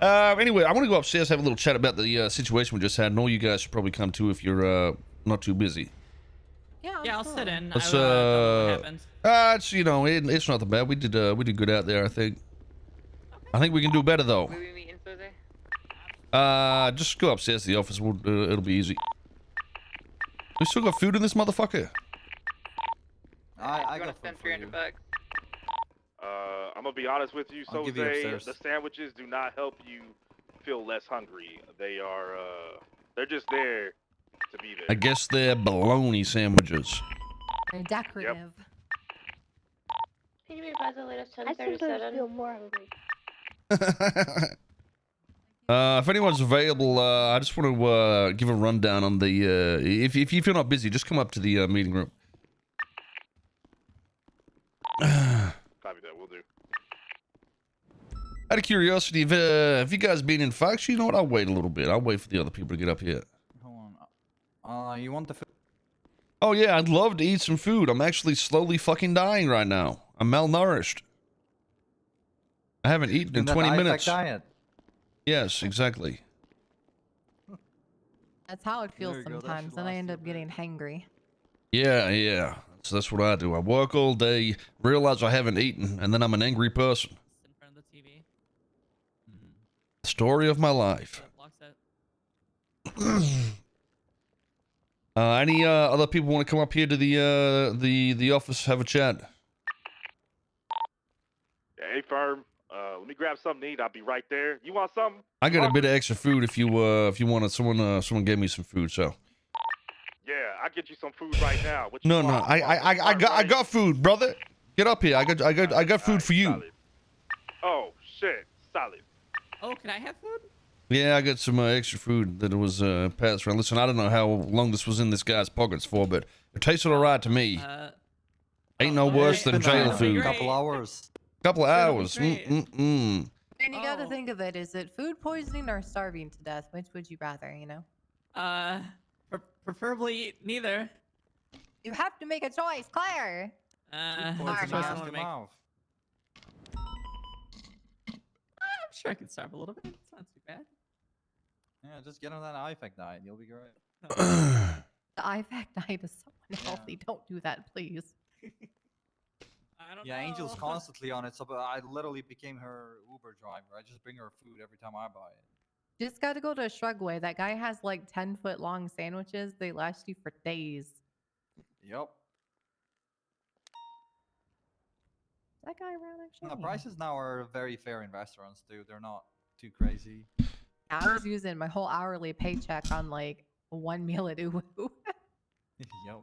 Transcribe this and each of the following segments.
Anyway, I want to go upstairs, have a little chat about the situation we just had, and all you guys should probably come too if you're not too busy. Yeah, I'll sit in. Let's, I don't know what happened. it's, you know, it's not that bad. We did good out there, I think. I think we can do better though. Where we meeting, Soze? Just go upstairs to the office. It'll be easy. We still got food in this motherfucker. I got got spend food for you. $300. I'm gonna be honest with you, I'll give you Soze. upstairs. The sandwiches do not help you feel less hungry. They are, they're just there to be there. I guess they're bologna sandwiches. They're decorative. Can you revise the latest I sometimes 1037? feel more hungry. If anyone's available, I just want to give a rundown on the. If you're not busy, just come up to the meeting room. Copy that, we'll do. Out of curiosity, have you guys been in fights? You know what? I'll wait a little bit. I'll wait for the other people to get up here. Hold on. You want the food? Oh yeah, I'd love to eat some food. I'm actually slowly fucking dying right now. I'm malnourished. I haven't eaten in 20 minutes. Diet. Yes, exactly. That's how it feels There you go, that sometimes, should and I last end you a up bit. getting hangry. Yeah. So that's what I do. I work all day, realize I haven't eaten, and then I'm an angry person. Sit in front of the TV. Story of my life. Block set. Any other people want to come up here to the office, have a chat? Yeah, hey, firm. Let me grab something to eat. I'll be right there. You want something? I got a bit of extra food if you wanted. Someone gave me some food, so. Yeah, I'll get you some food right now. What you No, want? I got food, brother. Get up here. I got food for you. Solid. Oh shit, solid. Oh, can I have food? Yeah, I got some extra food that was passed around. Listen, I don't know how long this was in this guy's pockets for, but it tasted alright to me. Ain't no worse than jail food. A couple hours. Couple of hours. great. And you gotta Oh. think of it, is it food poisoning or starving to death? Which would you rather, you know? Preferably neither. You have to make a choice, Claire! That's Poison a choice I ass want to make. I'm sure I can starve a little bit. It's not too bad. Yeah, just get on that IFAC diet. You'll be great. The IFAC diet is so unhealthy. Don't do that, please. I don't Yeah, know. Angel's constantly on it, so but I literally became her Uber driver. I just bring her food every time I buy it. Just gotta go to Shrugway. That guy has like 10-foot long sandwiches. They last you for days. Yep. Is that guy around actually? The prices now are very fair in restaurants too. They're not too crazy. I was using my whole hourly paycheck on like one meal at Uwu. Yep.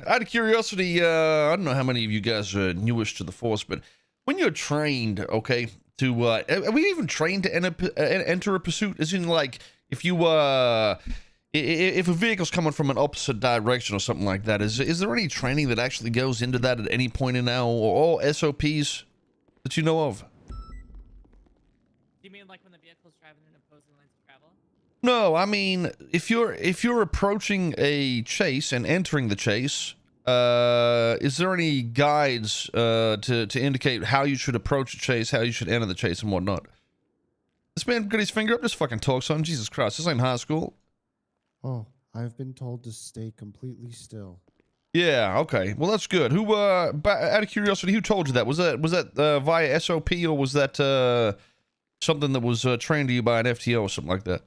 Out of curiosity, I don't know how many of you guys are newish to the force, but when you're trained, okay, to are we even trained to enter a pursuit? As in, like, if you if a vehicle's coming from an opposite direction or something like that, is there any training that actually goes into that at any point in now, or all SOPs that you know of? Do you mean like when the vehicle's driving in opposing lanes of travel? No, I mean, if you're approaching a chase and entering the chase, is there any guides to indicate how you should approach a chase, how you should enter the chase, and whatnot? This man got his finger up. Just fucking talk, son. Jesus Christ, this ain't high school. Oh, I've been told to stay completely still. Yeah. Okay. Well, that's good. Who? Out of curiosity, who told you that? Was that via SOP, or was that something that was trained to you by an FTO or something like that?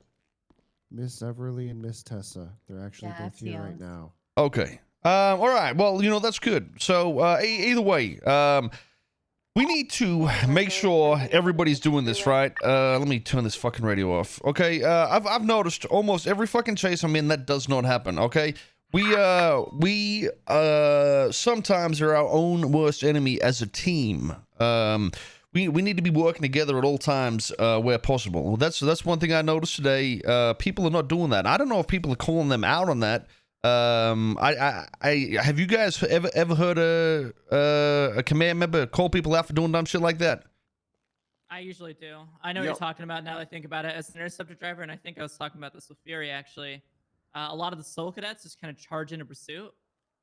Miss Everly and Miss Tessa. They're actually Yeah, both here right FTOs. now. Okay. All right. Well, you know, that's good. So either way, we need to make sure everybody's doing this right. Let me turn this fucking radio off. Okay. I've noticed almost every fucking chase I'm in that does not happen. Okay. We sometimes are our own worst enemy as a team. We need to be working together at all times where possible. Well, that's one thing I noticed today. People are not doing that. I don't know if people are calling them out on that. I have you guys ever heard a command member call people out for doing dumb shit like that? I usually do. I know what you're talking about now that I think about it. As an interceptor driver, and I think I was talking about this with Fury actually. A lot of the soul cadets just kind of charge into pursuit.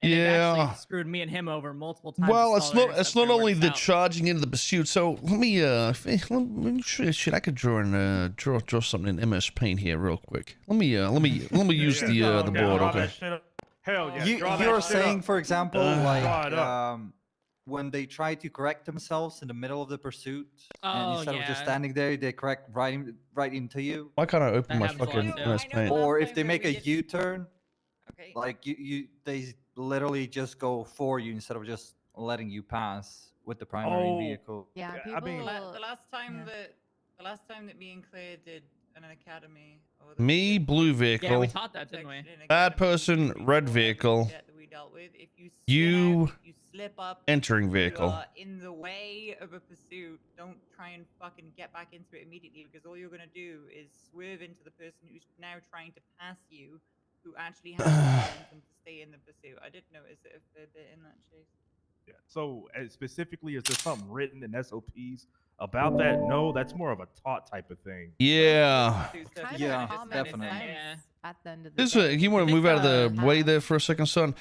And it Yeah. actually screwed me and him over multiple times. Well, with it's solid not. It's not interceptor, only works the out. charging into the pursuit. So let me shit. I could draw something in MS Paint here real quick. Let me use the board. Okay. Hell yeah. You're saying, for example, Draw it like when they try to correct themselves in the middle of the pursuit, and Oh, instead of just yeah. standing there, they correct right into you. Why can't I open That my happens a lot, fucking too. MS Paint? Or if they make a U-turn, Okay. like they literally just go for you instead of just letting you pass with the primary vehicle. Yeah, Yeah, people. I mean- The last time yeah. that me and Claire did an academy. Or that Me, we did blue Yeah, vehicle. we taught that, didn't we? section in Bad academy, person, we red all vehicle. that we dealt with. If you You, if you slip up, entering you vehicle. are in the way of a pursuit, don't try and fucking get back into it immediately, because all you're gonna do is swerve into the person who's now trying to pass you, who actually has the momentum to stay in the pursuit. I did notice it a fair bit in that chase. Yeah. So specifically, is there something written in SOPs about that? No, that's more of a taught type of thing. Yeah. Kind Yeah, of common definitely. sense Yeah. at the end of the This day. you want to think, move out of the way have- there for a second, son?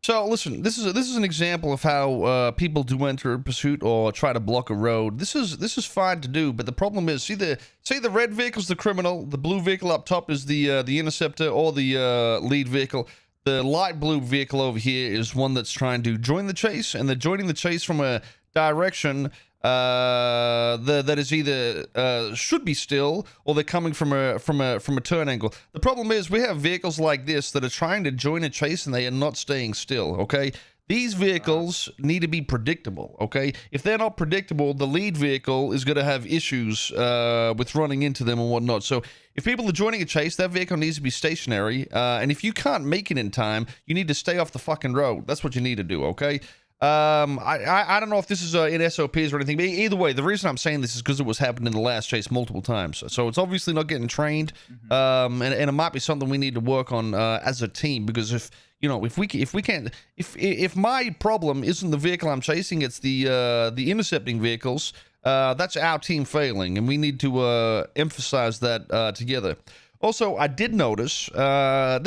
So listen, this is an example of how people do enter a pursuit or try to block a road. This is fine to do, but the problem is, say the red vehicle's the criminal, the blue vehicle up top is the interceptor or the lead vehicle. The light blue vehicle over here is one that's trying to join the chase, and they're joining the chase from a direction that is either should be still, or they're coming from a turn angle. The problem is we have vehicles like this that are trying to join a chase and they are not staying still. Okay, these vehicles need to be predictable. Okay, if they're not predictable, the lead vehicle is going to have issues with running into them and whatnot. So if people are joining a chase, that vehicle needs to be stationary, and if you can't make it in time, you need to stay off the fucking road. That's what you need to do. Okay. I don't know if this is in SOPs or anything, but either way, the reason I'm saying this is because it was happening in the last chase multiple times. So it's obviously not getting trained, and it might be something we need to work on as a team, because if my problem isn't the vehicle I'm chasing, it's the intercepting vehicles, that's our team failing, and we need to emphasize that together. Also, I did notice, I'm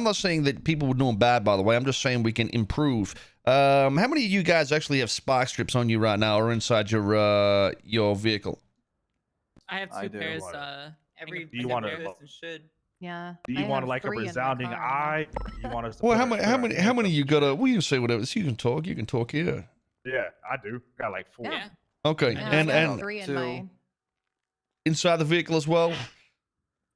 not saying that people were doing bad, by the way. I'm just saying we can improve. How many of you guys actually have spike strips on you right now or inside your vehicle? I have I two do. pairs. Every Do you wanna- person should. Yeah. Do you I want have like a 3 in my resounding car right eye? Or do you want us to Well, put how our many you got? Well, you can say whatever. So you can talk. You can talk here. Yeah, I do. Got like 4. Yeah. Okay, now. and I have and 3 in two. mine. inside the vehicle as well.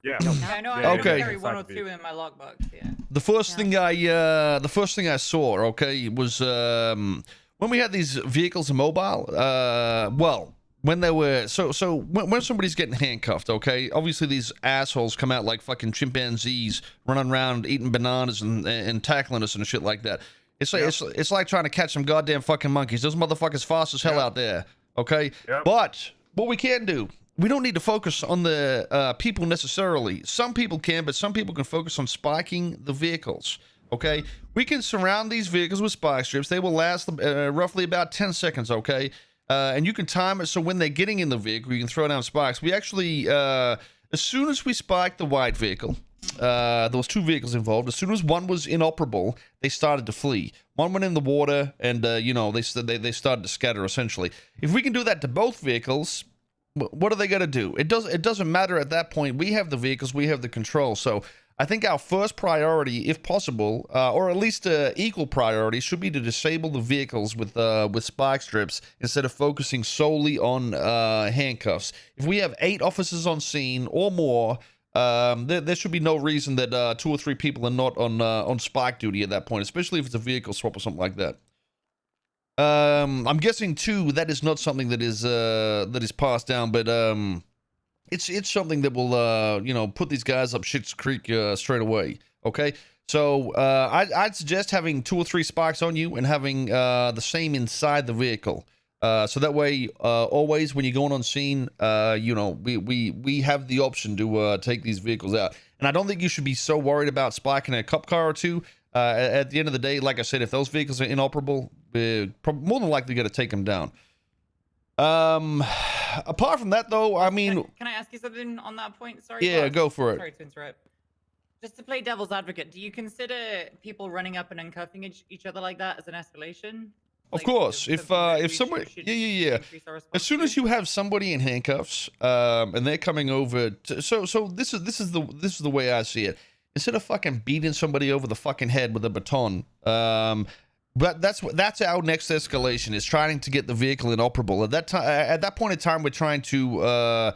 Yeah. I know Yeah, I Okay. carry inside 1 or the 2 in my lockbox. Yeah. The first Yeah. thing I saw, okay, was when we had these vehicles immobile. Well, when they were when somebody's getting handcuffed, okay, obviously these assholes come out like fucking chimpanzees running around eating bananas and tackling us and shit like that. It's like it's like trying to catch some goddamn fucking monkeys. Those motherfuckers fast as hell out there, okay. Yep. But what we can do, we don't need to focus on the people necessarily. Some people can, but some people can focus on spiking the vehicles. Okay, we can surround these vehicles with spike strips. They will last roughly about 10 seconds. Okay, and you can time it so when they're getting in the vehicle, you can throw down spikes. We actually, as soon as we spiked the white vehicle, there was 2 vehicles involved. As soon as one was inoperable, they started to flee. One went in the water, and they started to scatter. Essentially, if we can do that to both vehicles, what are they going to do? It doesn't matter at that point. We have the vehicles, we have the control. So I think our first priority, if possible, or at least equal priority, should be to disable the vehicles with spike strips instead of focusing solely on handcuffs. If we have 8 officers on scene or more, there should be no reason that 2 or 3 people are not on spike duty at that point, especially if it's a vehicle swap or something like that. I'm guessing too that is not something that is passed down, but it's something that will put these guys up shit's creek straight away. Okay, so I'd suggest having 2 or 3 spikes on you and having the same inside the vehicle. So that way, always when you're going on scene, we have the option to take these vehicles out. And I don't think you should be so worried about spiking a cop car or 2. At the end of the day, like I said, if those vehicles are inoperable, we're more than likely going to take them down. Apart from that, though, I mean... Can I ask you something on that point? Sorry. Yeah, boss. go for it. Sorry to interrupt. Just to play devil's advocate, do you consider people running up and uncuffing each other like that as an escalation? Of Like, course, if something that we somebody, should yeah. increase our As soon as response to? you have somebody in handcuffs, and they're coming over, so this is the way I see it. Instead of fucking beating somebody over the fucking head with a baton, but that's our next escalation, is trying to get the vehicle inoperable. At that point in time, we're trying to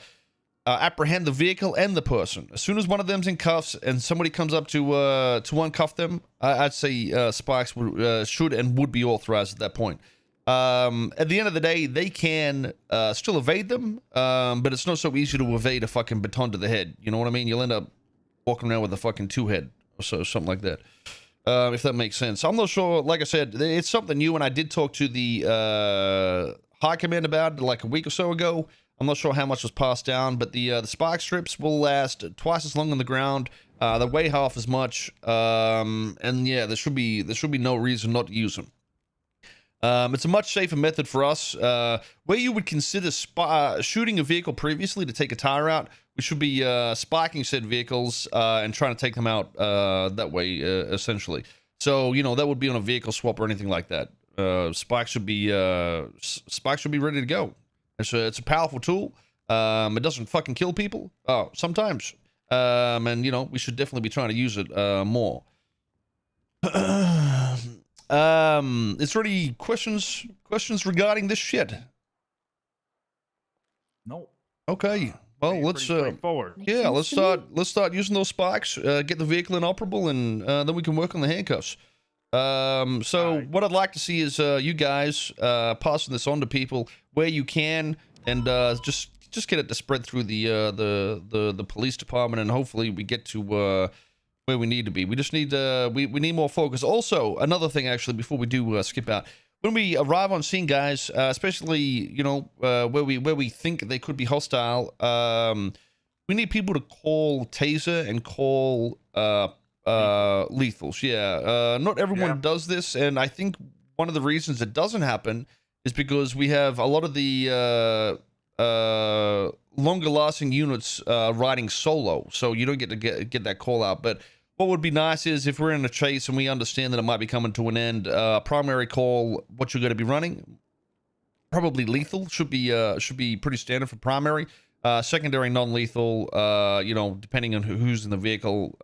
apprehend the vehicle and the person. As soon as one of them's in cuffs and somebody comes up to uncuff them, I'd say spikes should and would be authorized at that point. At the end of the day, they can still evade them, but it's not so easy to evade a fucking baton to the head. You know what I mean? You'll end up walking around with a fucking two-head or so, something like that. If that makes sense. I'm not sure. Like I said, it's something new, and I did talk to the high command about it like a week or so ago. I'm not sure how much was passed down, but the spark strips will last twice as long on the ground. They weigh half as much, and yeah, there should be no reason not to use them. It's a much safer method for us. Where you would consider shooting a vehicle previously to take a tire out, we should be sparking said vehicles and trying to take them out that way, essentially. So, you know, that would be on a vehicle swap or anything like that. Spikes should be ready to go. It's a powerful tool. It doesn't fucking kill people. Oh, sometimes. And, you know, we should definitely be trying to use it more. Is there any questions regarding this shit? No. Okay. Well, let's straightforward. yeah, let's start using those spikes, get the vehicle inoperable, and then we can work on the handcuffs. So right. what I'd like to see is you guys passing this on to people where you can, and just get it to spread through the police department, and hopefully we get to where we need to be. We just need we need more focus. Also, another thing actually, before we do skip out, when we arrive on scene, guys, especially, you know, where we think they could be hostile, we need people to call taser and call lethals. Yeah, not everyone does this, and I think one of the reasons it doesn't happen is because we have a lot of the longer lasting units riding solo, so you don't get to get that call out. But what would be nice is if we're in a chase and we understand that it might be coming to an end, primary call what you're going to be running, probably lethal should be pretty standard for primary. Secondary non-lethal, you know, depending on who's in the vehicle,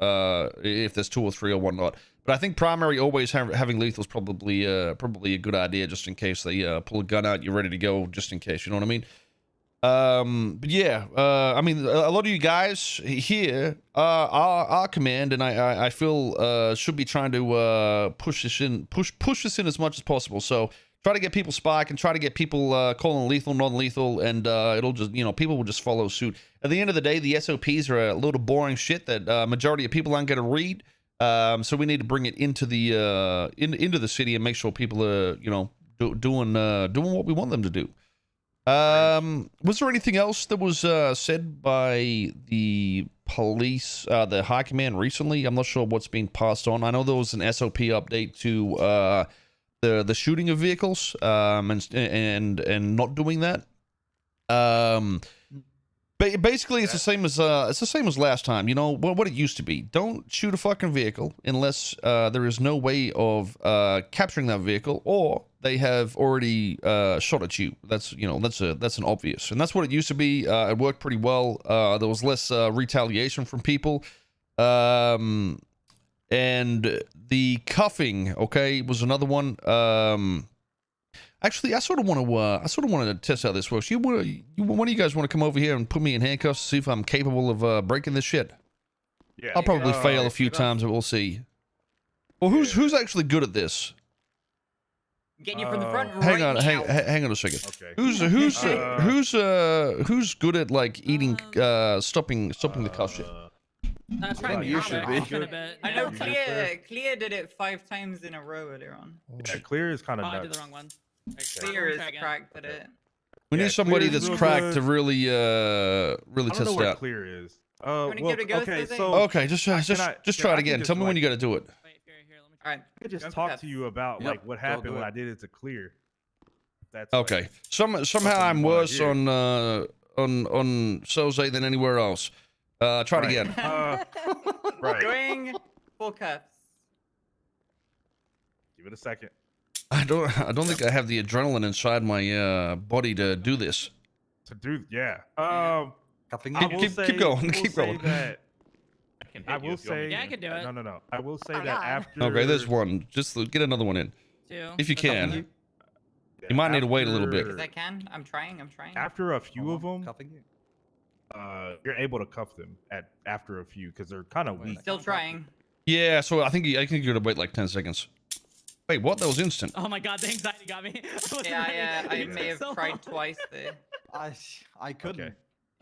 if there's 2 or 3 or whatnot. But I think primary always having lethal is probably a good idea, just in case they pull a gun out, you're ready to go, just in case. You know what I mean? But yeah, I mean, a lot of you guys here are command, and I feel should be trying to push this in as much as possible. So try to get people spike and try to get people calling lethal, non-lethal, and it'll just, you know, people will just follow suit. At the end of the day, the SOPs are a little boring shit that majority of people aren't going to read. So we need to bring it into the into the city and make sure people are, you know, doing what we want them to do. Was there anything else that was said by the police, the high command recently? I'm not sure what's being passed on. I know there was an SOP update to the shooting of vehicles, and not doing that. Basically, it's the same as last time. You know what it used to be. Don't shoot a fucking vehicle unless there is no way of capturing that vehicle, or they have already shot at you. That's, you know, that's an obvious, and that's what it used to be. It worked pretty well. There was less retaliation from people, and the cuffing, okay, was another one. Actually, I sort of want to test how this works. One of you guys want to come over here and put me in handcuffs to see if I'm capable of breaking this shit? Yeah. I'll probably fail a few times, but we'll see. Well, who's actually good at this? Getting you from the front. Hang right on, now. hang on a second. Okay. Who's good at like eating stopping the cuff shit? That's Well, right. you should be. I know Yeah. Clear did it 5 times in a row earlier on. Yeah, clear is kind Oh, of I did nuts. the wrong one. Clear is Try again. cracked at it. We Yeah, need somebody Clear is that's real cracked good. to really I don't test know it where out. clear is. wanna give it a go, okay, Soze? so Okay, just try it again. Tell me when you got to do it. Wait, here, let me All right. I could just Go talk steps. to you about Yep, like what go happened do when it. I did it to clear. That's Okay. like, Somehow something I'm you wanna worse hear. on Soze than anywhere else. Try it Right. again. Right. Going for cuffs. Give it a second. I don't think I have the adrenaline inside my body to do this. To do, yeah. Cuffing I you. will Keep say, going, I will keep say going. that- can I hit you will if you want me say, to. Yeah, I can do it. No. I will say Oh, that God. after. Okay, there's one. Just get another one in. 2. If you can. You. You might need to wait a little bit. Because I can. I'm trying. After a few of Hold on, them, Cuffing you. you're able to cuff them after a few because they're kind of weak. Still trying. Yeah, so I think you gotta wait like 10 seconds. Wait, what? That was instant. Oh my god, the anxiety got me. Yeah, I It may have took so tried long. tso there. I couldn't. Okay.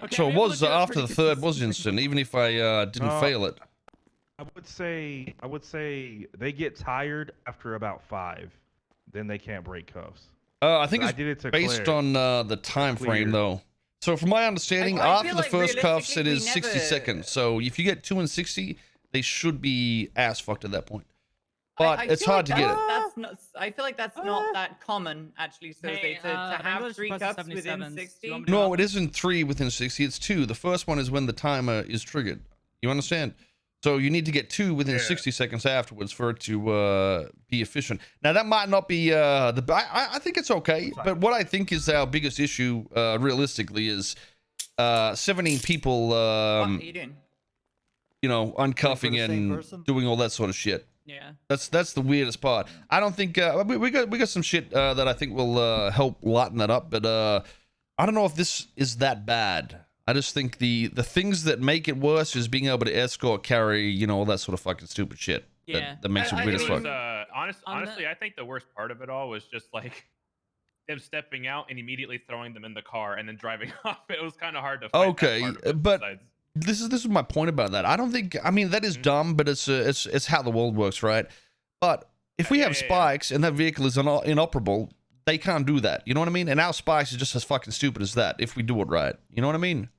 Okay, So I'm it able to was do it after pretty the third was consistently. instant, even if I didn't No. fail it. I would say they get tired after about 5, then they can't break cuffs. I think So I it's did it to based Claire. on the time frame, Clear. though. So from my understanding, I after feel the like first cuffs, it realistically is 60 we seconds. So if you get 2 and 60, they should be ass fucked at that point. But it's feel hard like to get it. That's not, I feel like that's not that common, actually, so Hey, to have Wrangler's 3 requested cups within 77s. Do you 60. want me to No, go? it isn't 3 within 60. It's 2. The first one is when the timer is triggered. You understand? So you need to get 2 within Yeah. 60 seconds afterwards for it to be efficient. Now that might not be I think it's okay, but what I think is our biggest issue, realistically, is 17 people, What are you doing? you know, uncuffing the same and person? doing all that sort of shit. Yeah. That's the weirdest part. I don't think we got some shit that I think will help lighten that up, but I don't know if this is that bad. I just think the things that make it worse is being able to escort, carry, you know, all that sort of fucking stupid shit. Yeah. That makes it I weird as mean, fuck. On Honestly, the- I think the worst part of it all was just like them stepping out and immediately throwing them in the car and then driving off. It was kind of hard to. Fight that Okay, part of it but besides- this is my point about that. I don't think. I mean, that is dumb, but it's how the world works, right? But if we have Yeah. spikes and that vehicle is inoperable, they can't do that. You know what I mean? And our spikes is just as fucking stupid as that if we do it right. You know what I mean?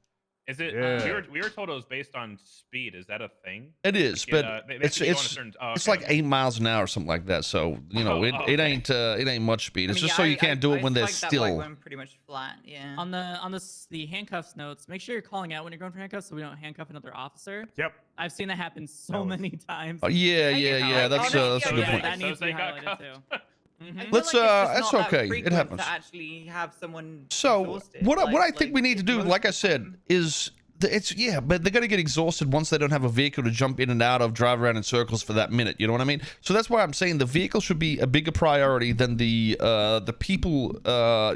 Is it? Yeah. We were told it was based on speed. Is that a thing? It is, Like, but they it's have to go on a it's certain- oh, it's okay, like okay. 8 miles an hour or something like that. So you know, it okay. it ain't much speed. I It's mean, just yeah, so you can't do it when they're spiked that white still. one pretty much flat, yeah. On the handcuffs notes, make sure you're calling out when you're going for handcuffs so we don't handcuff another officer. Yep. I've seen that happen so That was- many times. Yeah, I that's honestly, a yeah, good yeah, point. That needs to be Soze got highlighted cuffed. too. I Mhm. feel Let's, like it's just that's not that okay. It frequent happens. To actually have someone So exhausted, what I like- think we need to do, most like I of the said, time. is it's but they're gonna get exhausted once they don't have a vehicle to jump in and out of, drive around in circles for that minute. You know what I mean? So that's why I'm saying the vehicle should be a bigger priority than the people,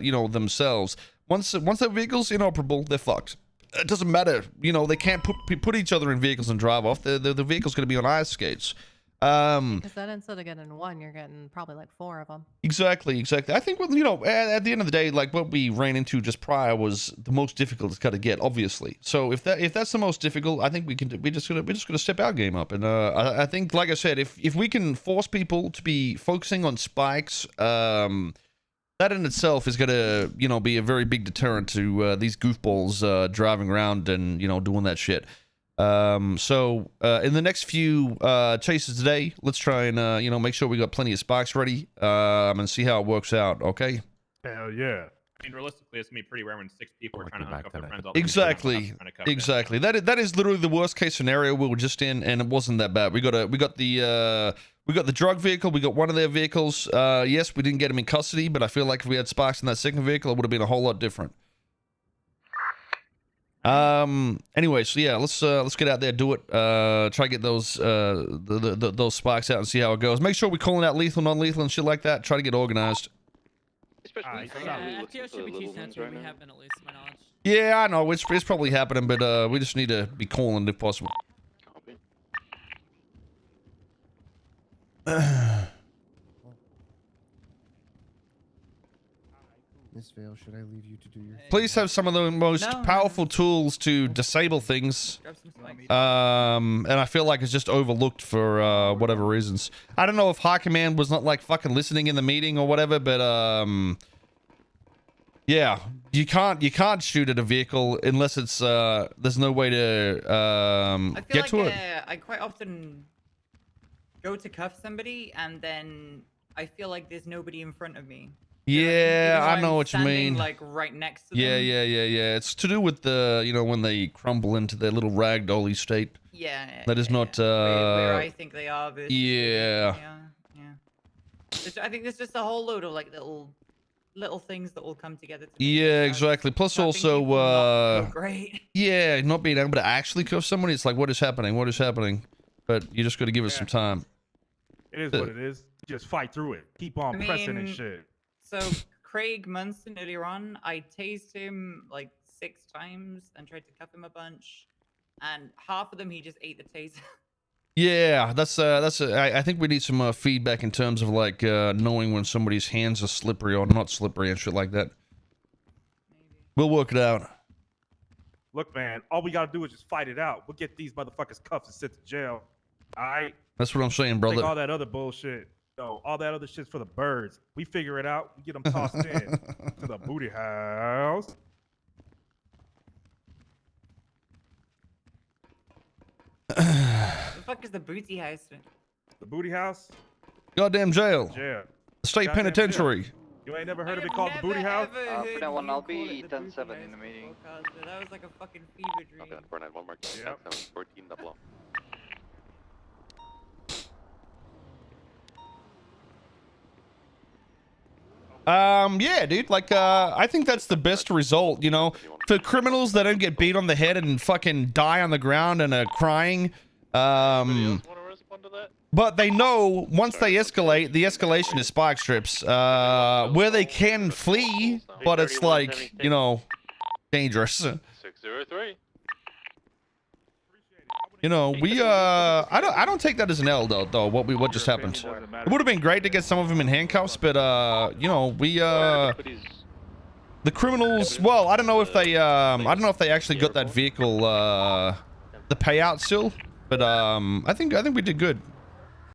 you know, themselves. Once their vehicle's inoperable, they're fucked. It doesn't matter. You know, they can't put each other in vehicles and drive off. The vehicle's gonna be on ice skates. Because then instead of getting 1, you're getting probably like 4 of them. Exactly. I think, well, you know, at the end of the day, like what we ran into just prior was the most difficult it's got to get, obviously. So if that's the most difficult, I think we're just gonna step our game up. And I think, like I said, if we can force people to be focusing on spikes, that in itself is gonna, you know, be a very big deterrent to these goofballs driving around and, you know, doing that shit. So in the next few chases today, let's try and you know, make sure we got plenty of spikes ready and see how it works out. Okay. Hell yeah. I mean, realistically, it's gonna be pretty rare when 6 people are trying to uncuff their friends. Exactly. Exactly. That is literally the worst case scenario we were just in, and it wasn't that bad. We got the drug vehicle. We got one of their vehicles. Yes, we didn't get him in custody, but I feel like if we had spikes in that second vehicle, it would have been a whole lot different. Anyway, so yeah, let's get out there, do it. Try to get those those spikes out and see how it goes. Make sure we're calling out lethal, non-lethal, and shit like that. Try to get organized. Especially since Yeah, we listen FTO to should be the little teaching that ones to me. right We now. have been, at least to my knowledge. Yeah, I know it's probably happening, but we just need to be calling if possible. Copy. Miss Vale, should I leave you to do your thing? Please have some of the most No, no, powerful tools to disable things. Grab some spikes. And I feel like it's just overlooked for whatever reasons. I don't know if High Command was not like fucking listening in the meeting or whatever, but yeah, you can't shoot at a vehicle unless it's there's no way to I feel get like to it. I quite often go to cuff somebody and then I feel like there's nobody in front of me. Yeah, Even though I know I'm what you standing, mean. Like right next to Yeah, them. yeah. It's to do with the, you know, when they crumble into their little ragdolly state. Yeah. That is not, where I think they are. Versus yeah. I think there's just a whole load of like little things that all come together. To Yeah, exactly. Plus also, not great. yeah, not being able to actually kill somebody. It's like, what is happening? What is happening? But you just got to give us some time. It is what it is. Just fight through it. Keep on pressing and shit. So Craig Munson earlier on, I tased him like 6 times and tried to cuff him a bunch, and half of them he just ate the taser. Yeah, I think we need some feedback in terms of like knowing when somebody's hands are slippery or not slippery and shit like that. We'll work it out. Look, man, all we gotta do is just fight it out. We'll get these motherfuckers cuffed and sent to jail. All right? That's what I'm saying, Take brother. all that other bullshit. No, all that other shit's for the birds. We figure it out. We get them tossed in to the booty house. The fuck is the booty house? The booty house? Goddamn jail. Jail. The state Goddamn penitentiary. jail. You ain't never heard of it called the booty house? For that one, I'll be 10-7 in the meeting. That was like a fucking fever dream. Okay, 491 mark. Yep. 14 double. Yeah, dude, like, I think that's the best result, you know, for criminals that don't get beat on the head and fucking die on the ground and are crying, but they know once they escalate, the escalation is spike strips, where they can flee, but it's like, you know, dangerous. 603. You know, we, I don't take that as an L though, what just happened. It would have been great to get some of them in handcuffs, but, you know, we, the criminals, well, I don't know if they, actually got that vehicle, the payout still, but, I think we did good.